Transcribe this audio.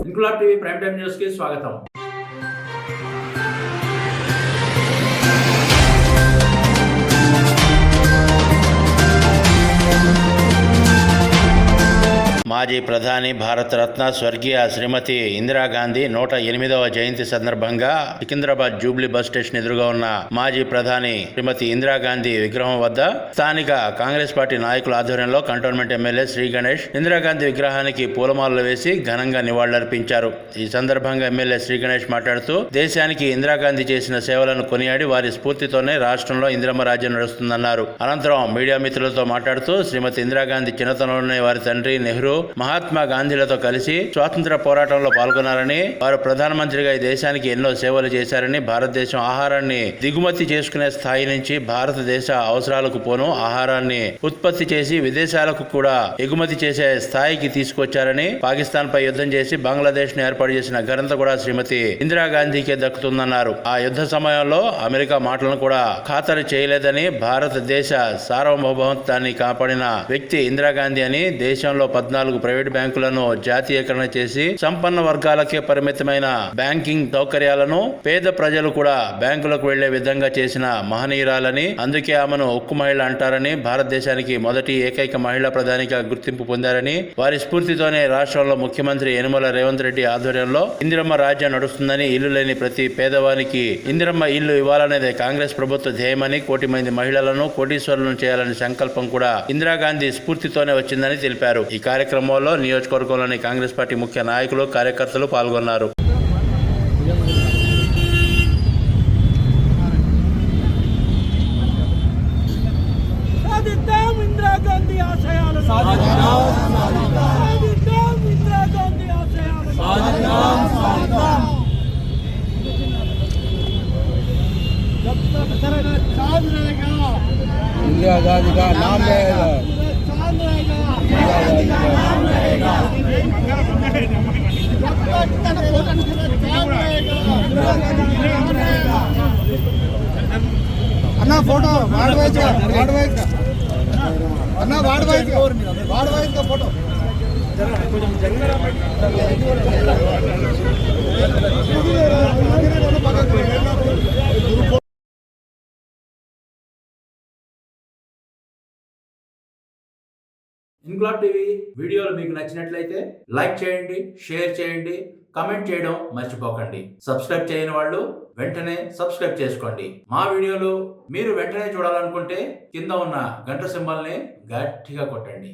Inquilab TV prime time news కి స్వాగతం. మాజీ ప్రధాని భారతరత్న స్వర్గీయ శ్రీమతి ఇందిరాగాంధీ 108వ జయంతి సందర్భంగా సికింద్రాబాద్ జూబ్లీ బస్ స్టేషన్ ఎదురుగా ఉన్న మాజీ ప్రధాని శ్రీమతి ఇందిరాగాంధీ విగ్రహం వద్ద స్థానిక కాంగ్రెస్ పార్టీ నాయకుల ఆధ్వర్యంలో కంటోన్మెంట్ ఎమ్మెల్యే శ్రీ గణేష్ ఇందిరాగాంధీ విగ్రహానికి పూలమాలలు వేసి ఘనంగా నివాళులర్పించారు. ఈ సందర్భంగా ఎమ్మెల్యే శ్రీ గణేష్ మాట్లాడుతూ దేశానికి ఇందిరాగాంధీ చేసిన సేవలను కొనియాడి వారి స్ఫూర్తితోనే రాష్ట్రంలో ఇందిరమ్మ రాజ్యం నడుస్తుందన్నారు. అనంతరం మీడియా మిత్రులతో మాట్లాడుతూ శ్రీమతి ఇందిరాగాంధీ చిన్నతనంలోనే వారి తండ్రి నెహ్రూ మహాత్మా గాంధీలతో కలిసి స్వాతంత్ర పోరాటంలో పాల్గొన్నారని, వారు ప్రధానమంత్రిగా ఈ దేశానికి ఎన్నో సేవలు చేశారని, భారతదేశం ఆహారాన్ని దిగుమతి చేసుకునే స్థాయి నుంచి భారతదేశ అవసరాలకు పోను ఆహారాన్ని ఉత్పత్తి చేసి విదేశాలకు కూడా ఎగుమతి చేసే స్థాయికి తీసుకొచ్చారని, పాకిస్తాన్ పై యుద్ధం చేసి బంగ్లాదేశ్ ను ఏర్పాటు చేసిన ఘనత కూడా శ్రీమతి ఇందిరాగాంధీకే దక్కుతుందన్నారు. ఆ యుద్ధ సమయంలో అమెరికా మాటలను కూడా ఖాతరు చేయలేదని, భారతదేశ సార్వభౌమత్వాన్ని కాపాడిన వ్యక్తి ఇందిరాగాంధీ అని, దేశంలో 14 ప్రైవేట్ బ్యాంకులను జాతీయకరణ చేసి సంపన్న వర్గాలకే పరిమితమైన బ్యాంకింగ్ సౌకర్యాలను పేద ప్రజలు కూడా బ్యాంకులకు వెళ్లే విధంగా చేసిన మహనీయురాలని, అందుకే ఆమెను ఉక్కు మహిళ అంటారని, భారతదేశానికి మొదటి ఏకైక మహిళా ప్రధానిగా గుర్తింపు పొందారని, వారి స్ఫూర్తితోనే రాష్ట్రంలో ముఖ్యమంత్రి యనమల రేవంత్ రెడ్డి ఆధ్వర్యంలో ఇందిరమ్మ రాజ్యం నడుస్తుందని, ఇల్లు లేని ప్రతి పేదవానికి ఇందిరమ్మ ఇల్లు ఇవ్వాలనేదే కాంగ్రెస్ ప్రభుత్వ ధ్యేయమని, కోటి మంది మహిళలను కోటీశ్వరులను చేయాలనే సంకల్పం కూడా ఇందిరాగాంధీ స్ఫూర్తితోనే వచ్చిందని తెలిపారు. ఈ కార్యక్రమంలో నియోజకవర్గంలోని కాంగ్రెస్ పార్టీ ముఖ్య నాయకులు, కార్యకర్తలు పాల్గొన్నారు. इंदिरा गांधी का नाम रहेगा, अन्ना फोटो वाड़वाइज अन्ना वाड़वाइज का फोटो ఇంక్లాబ్ టీవీ వీడియోలు మీకు నచ్చినట్లయితే లైక్ చేయండి, షేర్ చేయండి, కమెంట్ చేయడం మర్చిపోకండి. సబ్స్క్రైబ్ చేయని వాళ్ళు వెంటనే సబ్స్క్రైబ్ చేసుకోండి. మా వీడియోలు మీరు వెంటనే చూడాలనుకుంటే కింద ఉన్న గంట సింబల్ని గట్టిగా కొట్టండి.